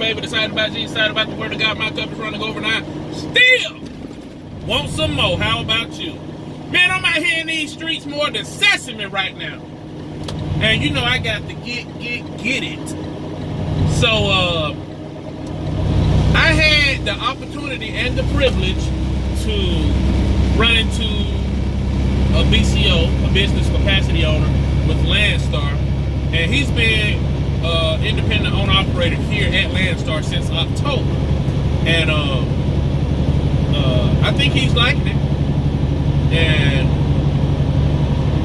baby, excited about Jesus, excited about the word of God. My cup is running over now. Still want some more. How about you? Man, I'm out here in these streets more than sesame right now. And you know I got to get it. So I had the opportunity and the privilege to run into a BCO, a business capacity owner with Landstar, and he's been independent owner-operator here at Landstar since October, and I think he's liking it, and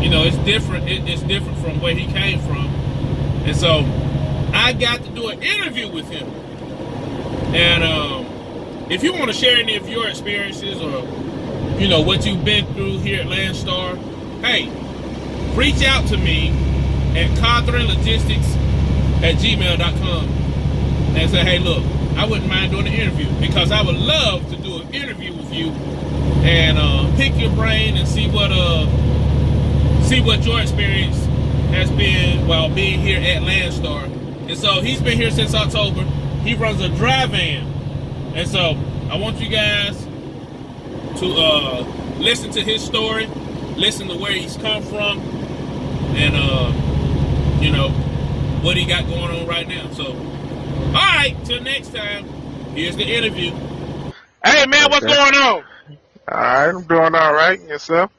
you know it's different. It's different from where he came from, and so I got to do an interview with him, and if you want to share any of your experiences or you know what you've been through here at Landstar, hey, reach out to me at cawthornlogistics@gmail.com and say, hey, look, I wouldn't mind doing an interview because I would love to do an interview with you and pick your brain and see what your experience has been while being here at Landstar. And so he's been here since October. He runs a dry van, and so I want you guys to listen to his story, listen to where he's come from, and you know what he got going on right now. So, all right, till next time, here's the interview. Hey man, what's going on? All right, I'm doing all right. And yourself?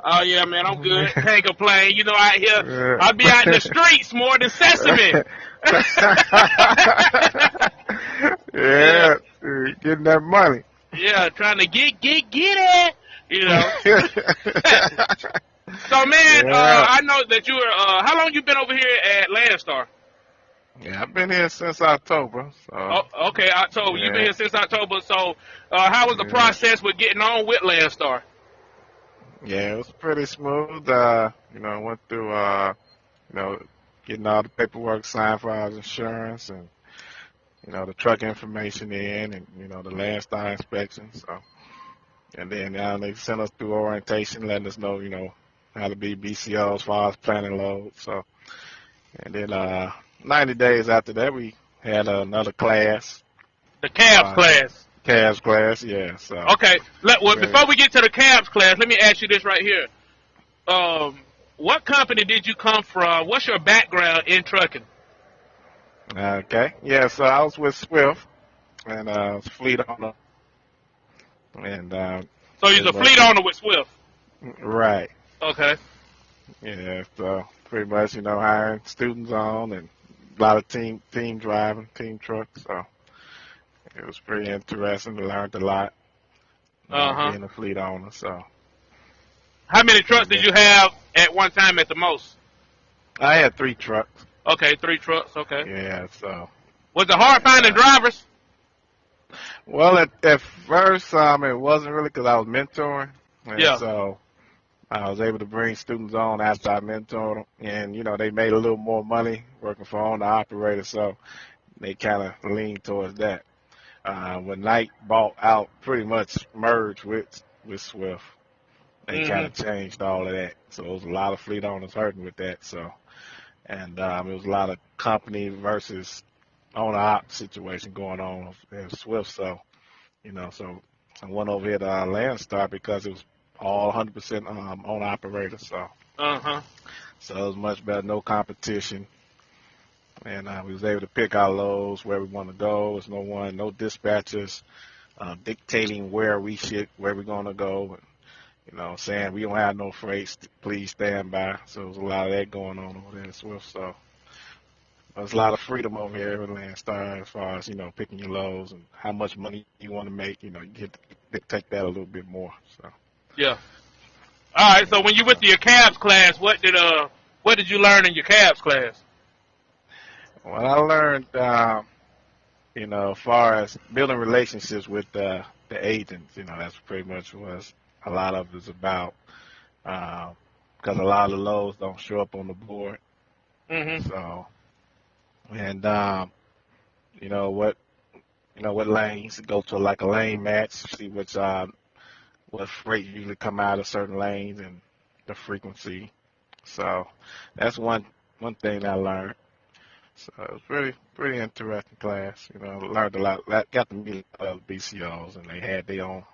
Oh yeah, man, I'm good. Can't complain. You know, out here, I be out in the streets more than sesame. Yeah, getting that money. Yeah, trying to get it. You know. So man, Yeah. I know that you were. How long you been over here at Landstar? Yeah, I've been here since October. So. Oh, okay, October. Yeah. You've been here since October. So, how was the process with getting on with Landstar? Yeah, it was pretty smooth. You know, went through, you know, getting all the paperwork signed for our insurance and, you know, the truck information in and, you know, the Landstar inspection. So, and then they sent us through orientation, letting us know, you know, how to be BCO as far as planning loads. So, and then 90 days after that, we had another class. The cabs class. Cabs class, yeah. So. Okay. Before we get to the cabs class, let me ask you this right here. What company did you come from? What's your background in trucking? Okay. Yeah, so I was with Swift, and I was fleet owner. And so you're a fleet owner with Swift? Right. Okay. Yeah, so pretty much, you know, hiring students on and a lot of team driving, team trucks. So it was pretty interesting. Learned a lot being a fleet owner. So. How many trucks did you have at one time at the most? I had 3 trucks. Okay, 3 trucks. Okay. Yeah. So. Was it hard finding drivers? Well, at first, it wasn't really because I was mentoring. And so I was able to bring students on after I mentored them. And, you know, they made a little more money working for owner-operator, so they kind of leaned towards that. When Knight bought out, pretty much merged with Swift, they kind of changed all of that. So it was a lot of fleet owners hurting with that. So, and it was a lot of company versus owner-op situation going on at Swift. So, you know, so I went over here to Landstar because it was all 100% owner-operator. So, so it was much better, no competition. And we was able to pick our loads where we want to go. There's no dispatchers dictating where we're going to go. And, you know, saying we don't have no freight, please stand by. So there's a lot of that going on over there as well. So there's a lot of freedom over here in Landstar as far as, you know, picking your loads and how much money you want to make. You know, you get to dictate that a little bit more. So. Yeah. All right. So when you went to your cabs class, what did you learn in your cabs class? Well, I learned, you know, as far as building relationships with the agents, you know, that's pretty much what a lot of it is about. Because a lot of the loads don't show up on the board. So, and you know what lanes go to, like a lane match, see what freight usually come out of certain lanes and the frequency. So that's one thing I learned. So it was pretty interesting class. You know, learned a lot. Got to meet a lot of BCOs, and they had their own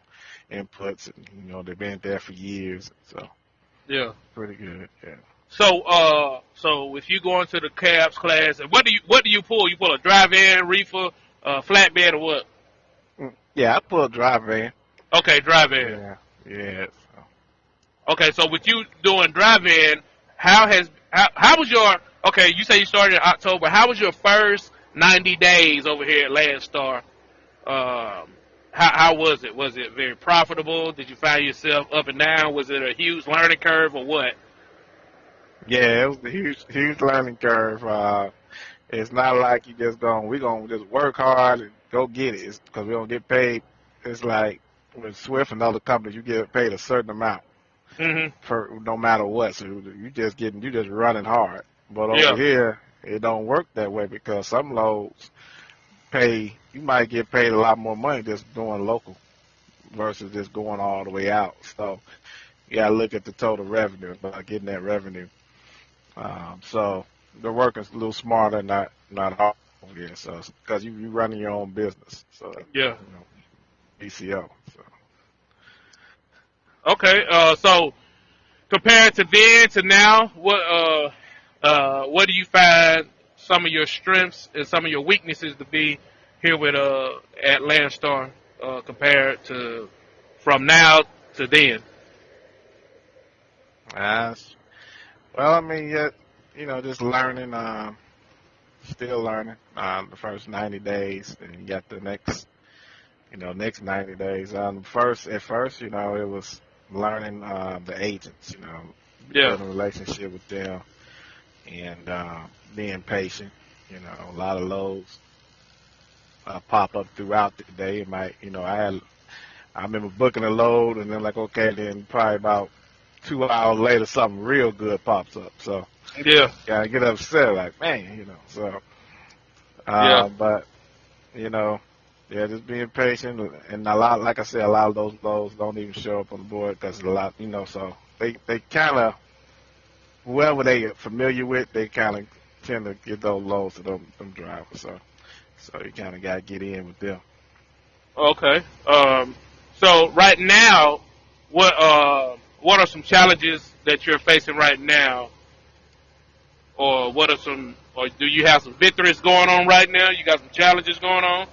inputs, and you know they've been there for years. So yeah, pretty good. Yeah. So if you go into the cabs class, what do you pull? You pull a drive-in, reefer, flatbed, or what? Yeah, I pull a drive in. Okay, drive-in. Yeah. So. Okay, so with you doing drive-in, how was your, okay, you say you started in October. How was your first 90 days over here at Landstar? How was it? Was it very profitable? Did you find yourself up and down? Was it a huge learning curve or what? Yeah, it was a huge learning curve. It's not like we gonna just work hard and go get it. It's because we don't get paid. It's like with Swift and other companies, you get paid a certain amount for no matter what. So you just running hard. But over here, it don't work that way because some loads you might get paid a lot more money just doing local versus just going all the way out. So you gotta look at the total revenue about getting that revenue. So the working a little smarter, not hard. Yeah, so because you running your own business. So BCO. So. Okay, so compared to then to now, what do you find some of your strengths and some of your weaknesses to be here with at Landstar compared to from now to then? Well, I mean, just learning, still learning. The first 90 days, and you got the next 90 days. At first, it was learning the agents, building a relationship with them, and being patient. A lot of loads pop up throughout the day. It might, I remember booking a load, and then then probably about 2 hours later, something real good pops up. So gotta get upset, like man, So, but just being patient, and like I said, a lot of those loads don't even show up on the board because a lot, So they kind of whoever they are familiar with, they kind of tend to get those loads to them drivers. So you kind of gotta get in with them. Okay. So right now, what are some challenges that you're facing right now, or or do you have some victories going on right now? You got some challenges going on.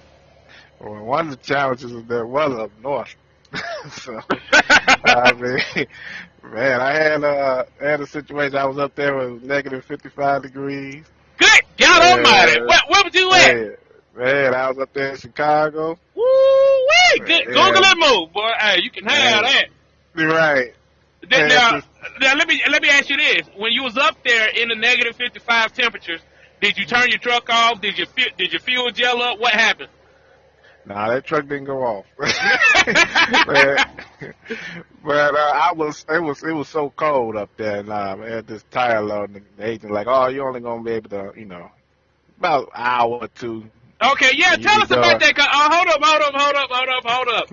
Well, one of the challenges is that weather up north. So I mean, man, I had a situation. I was up there with negative 55 degrees. Good God Almighty! Where was you at? Man, I was up there in Chicago. Woo-wee! Good. Google that move, boy. Hey, you can have that. Right. Now, let me ask you this: when you was up there in the negative 55 temperatures, did you turn your truck off? Did your fuel gel up? What happened? Nah, that truck didn't go off. but it was so cold up there, and I had this tire load, and the agent like, oh, you're only gonna be able to, about an hour or two. Okay, yeah, tell us about that. Hold up.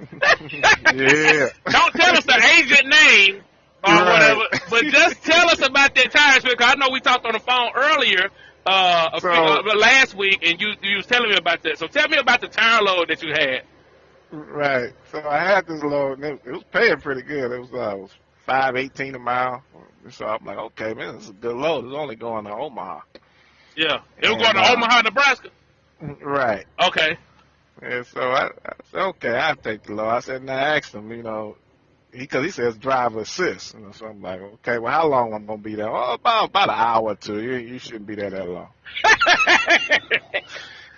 Yeah. Don't tell us the agent name or whatever, but just tell us about that tire because I know we talked on the phone earlier. Last week, and you was telling me about that. So tell me about the tire load that you had. Right. So I had this load, and it was paying pretty good. It was $5.18 a mile. So I'm like, okay, man, this is a good load. It's only going to Omaha. Yeah, it was going to Omaha, Nebraska. Right. Okay. And so I said, okay, I'll take the load. I said, now I asked him, because he says driver assist. So I'm like, okay, well, how long I'm going to be there? Oh, about an hour or two. You shouldn't be there that long.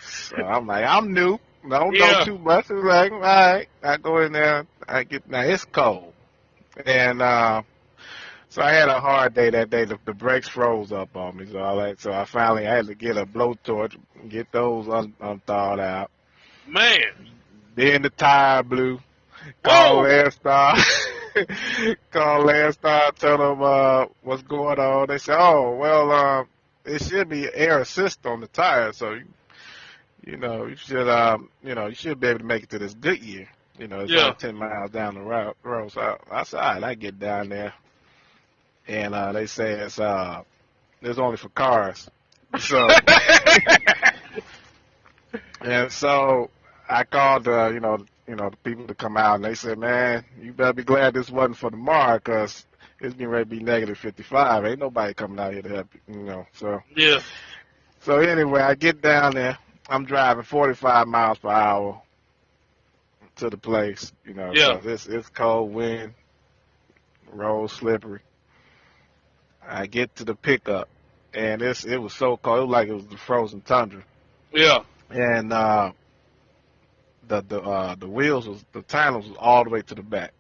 So I'm like, I'm new. Don't know too much. It's like, all right. I go in there. Now it's cold. And so I had a hard day that day. The brakes froze up on me. So I finally had to get a blowtorch, get those unthawed out. Man. Then the tire blew. Call Landstar. Tell them what's going on. They said, oh, well, it should be air assist on the tire, so you should be able to make it to this Goodyear. It's only 10 miles down the road. So I said, all right, I get down there, and they say it's only for cars. So And so I called, the people to come out, and they said, man, you better be glad this wasn't for tomorrow, because it's getting ready to be negative 55. Ain't nobody coming out here to help you, So Yeah. So anyway, I get down there. I'm driving 45 miles per hour to the place, Yeah. because it's cold, wind, road slippery. I get to the pickup, and it was so cold. It was like it was the frozen tundra. Yeah. And the wheels the tires was all the way to the back.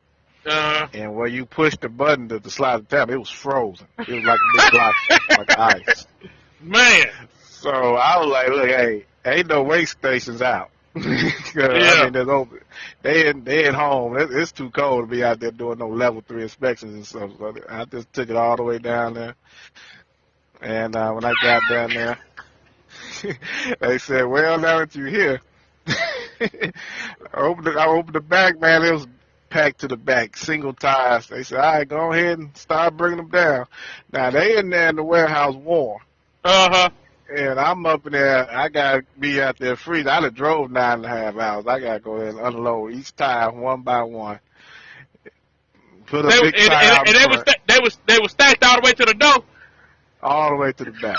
And where you push the button to slide the tab, it was frozen. It was like a big block, like ice. Man. So I was like, look, hey, ain't no way stations out. Yeah. I mean, they at home. It's too cold to be out there doing no level 3 inspections and stuff. So I just took it all the way down there. And when I got down there, they said, well, now that you're here, I opened the back, man. It was packed to the back, single tires. They said, all right, go ahead and start bringing them down. Now, they in there in the warehouse warm. Uh-huh. And I'm up in there. I got to be out there freezing. I done drove 9.5 hours. I got to go there and unload each tire one by one. Put a big tire out front. They were stacked all the way to the door. All the way to the back.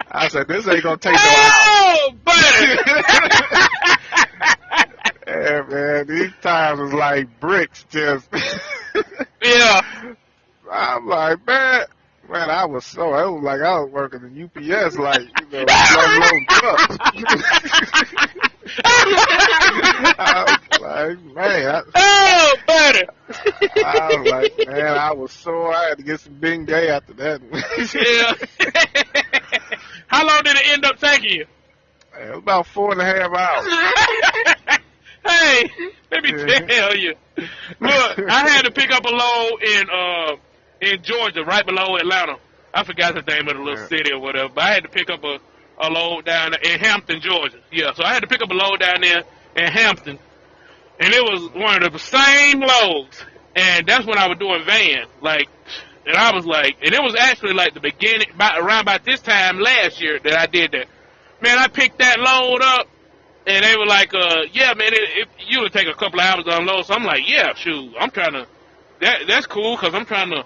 I said, this ain't going to take no hours. Oh, buddy. Yeah, man, these tires was like bricks just. Yeah. I'm like, man, it was like I was working in UPS, like, unloading trucks. I was like, man. Oh, buddy. I was like, man, I was sore. I had to get some Bengay after that. Yeah. How long did it end up taking you? It was about 4.5 hours. Hey, let me tell you. Look, I had to pick up a load in Georgia, right below Atlanta. I forgot the name of the little city or whatever, but I had to pick up a load down there in Hampton, Georgia. Yeah, so I had to pick up a load down there in Hampton, and it was one of the same loads, and that's when I was doing van, and I was like, and it was actually like the beginning, around about this time last year that I did that. Man, I picked that load up, and they were like, yeah, man, you would take a couple of hours to unload. So I'm like, yeah, shoot, I'm trying to, that's cool, because I'm trying to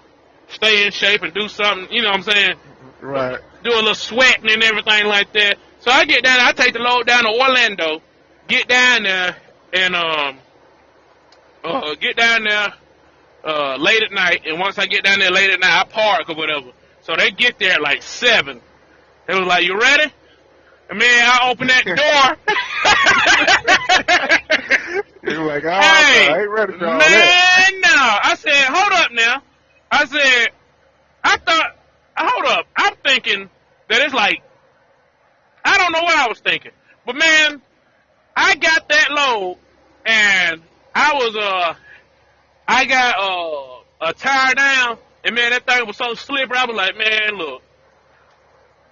stay in shape and do something, you know what I'm saying? Right. Do a little sweating and everything like that. So I get down there, I take the load down to Orlando, get down there, and late at night, and once I get down there late at night, I park or whatever. So they get there at like 7. They was like, you ready? And man, I opened that door. You were like, oh, hey, I ain't ready for all that. Man, no. I said, hold up now. I said, hold up. I'm thinking that it's like, I don't know what I was thinking. But man, I got that load, and I got a tire down, and man, that thing was so slippery. I was like, man, look.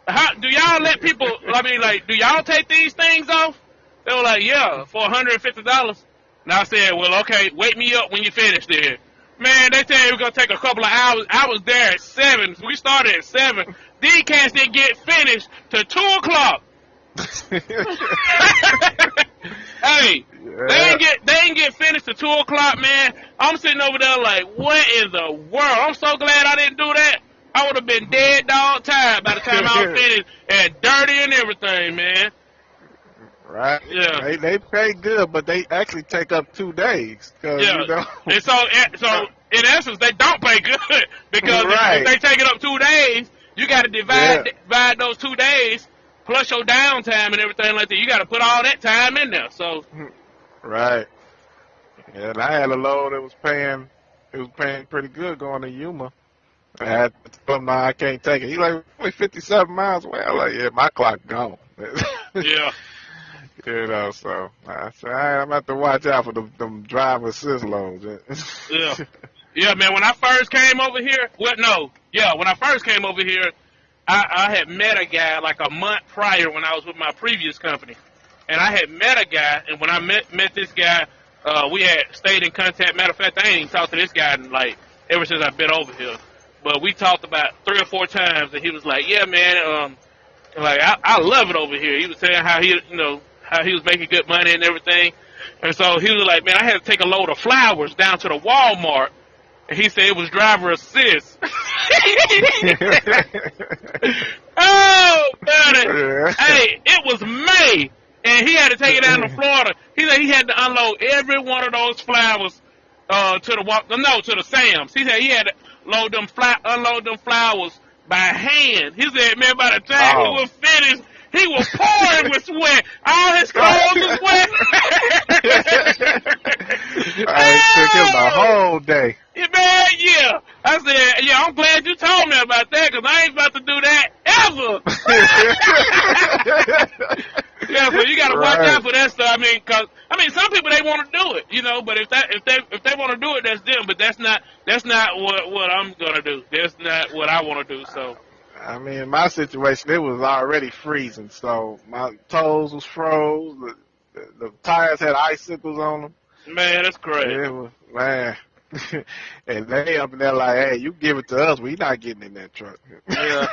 How do y'all let people, do y'all take these things off? They were like, yeah, for $150. And I said, well, okay, wake me up when you finish there. Man, they said it was going to take a couple of hours. I was there at 7. We started at 7. These cats didn't get finished till 2 o'clock. Hey, they ain't get finished till 2 o'clock, man. I'm sitting over there like, what in the world? I'm so glad I didn't do that. I would have been dead dog tired by the time I was finished and dirty and everything, man. Right. Yeah. They pay good, but they actually take up 2 days. Yeah. And so in essence, they don't pay good because if they take it up 2 days, you got to divide those 2 days plus your downtime and everything like that. You got to put all that time in there. So. Right. Yeah, and I had a load that was paying pretty good going to Yuma. I had to tell him, no, I can't take it. He's like, only 57 miles away. I'm like, yeah, my clock gone. Yeah. So I said, I'm going to have to watch out for them driver assist loads. Yeah. Yeah, man, when I first came over here, when I first came over here, I had met a guy like a month prior when I was with my previous company. And I had met a guy, and when I met this guy, we had stayed in contact. Matter of fact, I ain't even talked to this guy ever since I've been over here. But we talked about 3 or 4 times, and he was like, yeah, man, Like I love it over here. He was saying how how he was making good money and everything. And so he was like, man, I had to take a load of flowers down to the Walmart. And he said it was driver assist. Oh, buddy. Yeah. Hey, it was May. And he had to take it down to Florida. He said he had to unload every one of those flowers to the Sam's. He said he had to unload them flowers by hand. He said, man, by the time he was finished, he was pouring with sweat. All his clothes was wet. It took him the whole day. Yeah, man, yeah. I said, yeah, I'm glad you told me about that because I ain't about to do that ever. Yeah, so you got to watch out for that stuff. I mean, some people they want to do it, but if they want to do it, that's them. But that's not what I'm gonna do. That's not what I want to do. So. I mean, in my situation, it was already freezing, so my toes was froze. The tires had icicles on them. Man, that's crazy. It was, man. And they up in there like, hey, you give it to us. We not getting in that truck. Yeah.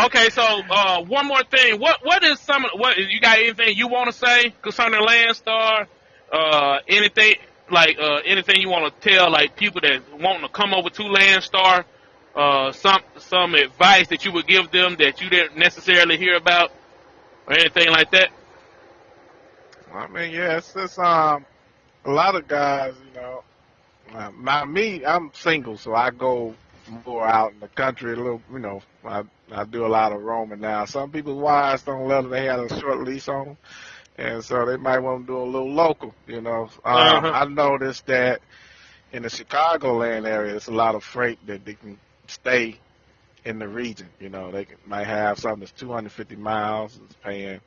Okay, so one more thing. What you got anything you want to say concerning Landstar? Anything anything you want to tell like people that want to come over to Landstar? Some advice that you would give them that you didn't necessarily hear about, or anything like that? I mean, yeah, it's a lot of guys, I'm single, so I go more out in the country a little, I do a lot of roaming now. Some people's wives don't let them, they have a short lease on them, and so they might want to do a little local, I noticed that in the Chicagoland area, there's a lot of freight that they can stay in the region. They might have something that's 250 miles, it's paying,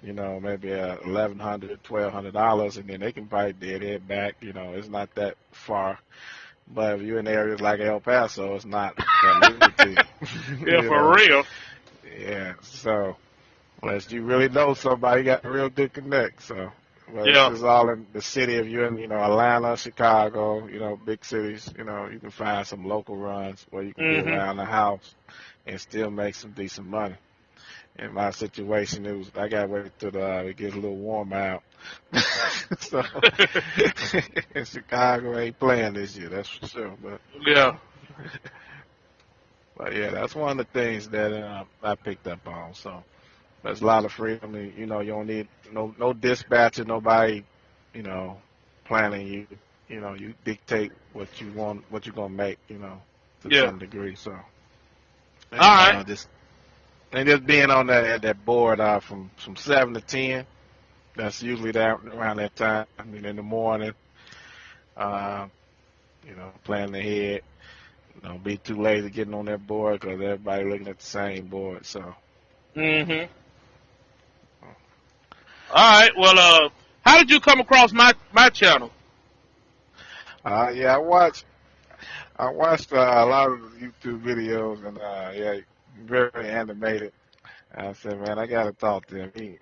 maybe $1,100, $1,200, and then they can probably dead head back. It's not that far. But if you're in areas like El Paso, it's not that lucrative. Yeah, for real. Yeah, so unless you really know somebody, you got a real good connect. So, but yeah. This is all in the city. If you're in, Atlanta, Chicago, big cities, you can find some local runs where you can be around the house and still make some decent money. In my situation, I got to wait till it gets a little warm out. So, in Chicago ain't playing this year, that's for sure. But yeah. But yeah, that's one of the things that I picked up on. So there's a lot of freedom. I mean, you don't need no dispatcher, nobody, planning you. You dictate what you want, what you're gonna make, to some degree. So all right. Just being on that board from 7 to 10. That's usually around that time. I mean, in the morning, planning ahead. Don't be too lazy getting on that board because everybody looking at the same board. So. All right. Well, how did you come across my channel? Yeah, I watched a lot of YouTube videos and very animated. I said, man, I gotta talk to him. He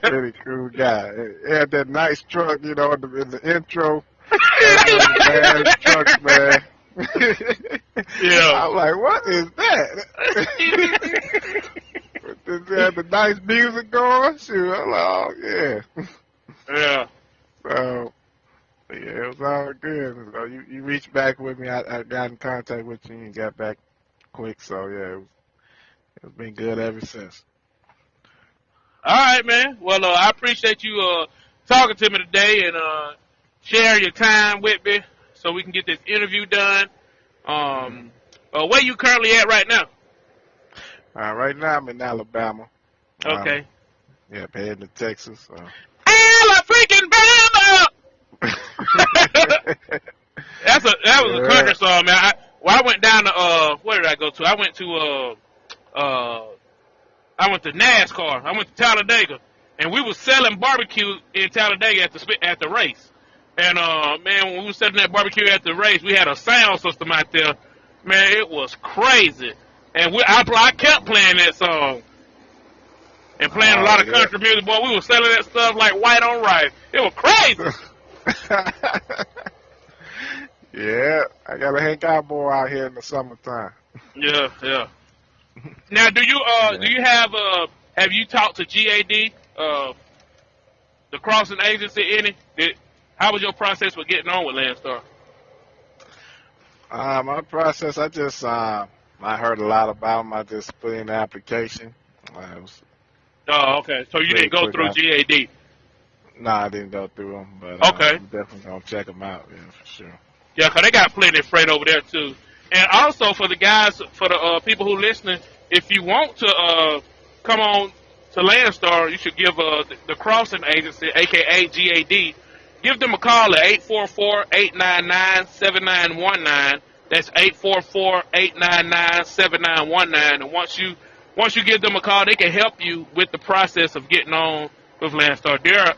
really cool guy. He had that nice truck, in the intro. Bad truck, man. Yeah. I'm like, what is that? They had the nice music going. Shoot, I'm like, oh yeah. Yeah. So, yeah, it was all good. So you reached back with me. I got in contact with you and got back quick. So yeah, it's been good ever since. All right, man. Well, I appreciate you talking to me today and sharing your time with me so we can get this interview done. Where you currently at right now? Right now I'm in Alabama. Okay. Yeah, heading to Texas. So. Alabama! That was a country song, man. I went down to where did I go to? I went to NASCAR. I went to Talladega, and we was selling barbecue in Talladega at the race. And man, when we was selling that barbecue at the race, we had a sound system out there. Man, it was crazy. And I kept playing that song and playing a lot of country music. Boy, we was selling that stuff like white on rice. It was crazy. Yeah, I got a Hank Cowboy out here in the summertime. Yeah. Now, do you have you talked to GAD, the crossing agency, any? How was your process with getting on with Landstar? My process, I heard a lot about them. I just put in the application. It was Oh, okay. So you pretty didn't go quick. through GAD. No, I didn't go through them, but Okay. I'm definitely going to check them out, yeah, for sure. Yeah, 'cause they got plenty of freight over there too. And also for the guys, for the people who listening, if you want to come on to Landstar, you should give the crossing agency, aka GAD, give them a call at 844-899-7919. That's 844-899-7919. And once you give them a call, they can help you with the process of getting on with Landstar. They're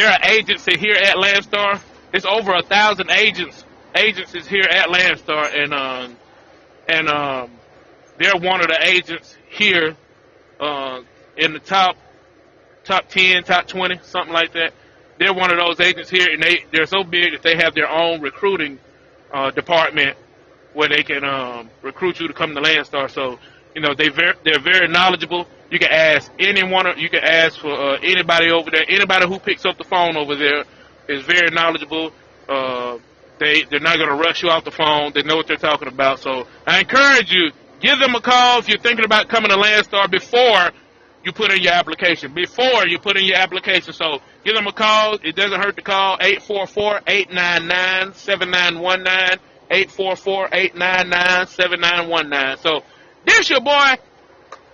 an agency here at Landstar. It's over 1,000 agencies here at Landstar, and they're one of the agents here in the top 10, top 20, something like that. They're one of those agents here, and they're so big that they have their own recruiting department where they can recruit you to come to Landstar. So, they're very knowledgeable. You can ask anyone. You can ask for anybody over there. Anybody who picks up the phone over there is very knowledgeable. They're not going to rush you off the phone. They know what they're talking about. So I encourage you, give them a call if you're thinking about coming to Landstar before you put in your application. So give them a call. It doesn't hurt to call 844-899-7919. 844-899-7919. So this your boy,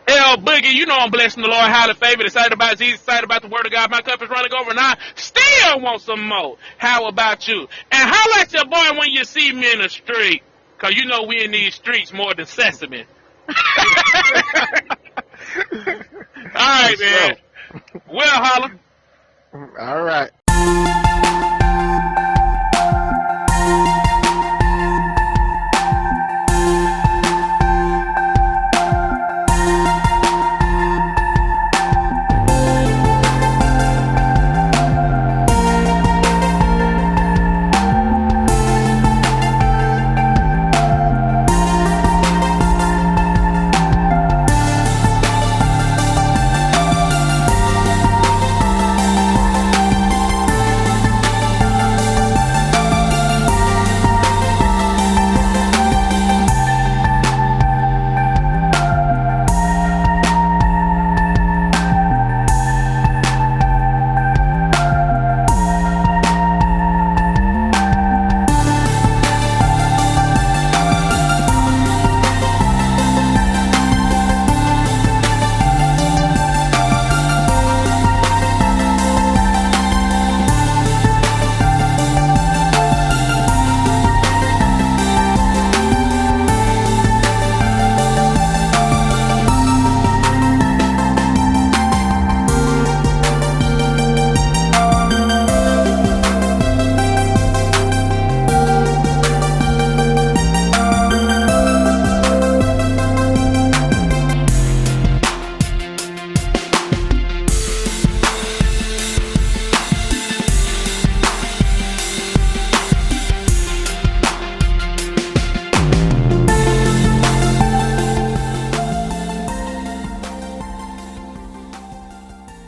L Boogie. You know I'm blessing the Lord, highly favored, excited about Jesus, excited about the word of God. My cup is running over and I still want some more. How about you? And holla at your boy when you see me in the street. Cause you know we in these streets more than Sesame. All right, man. Well, holla. All right.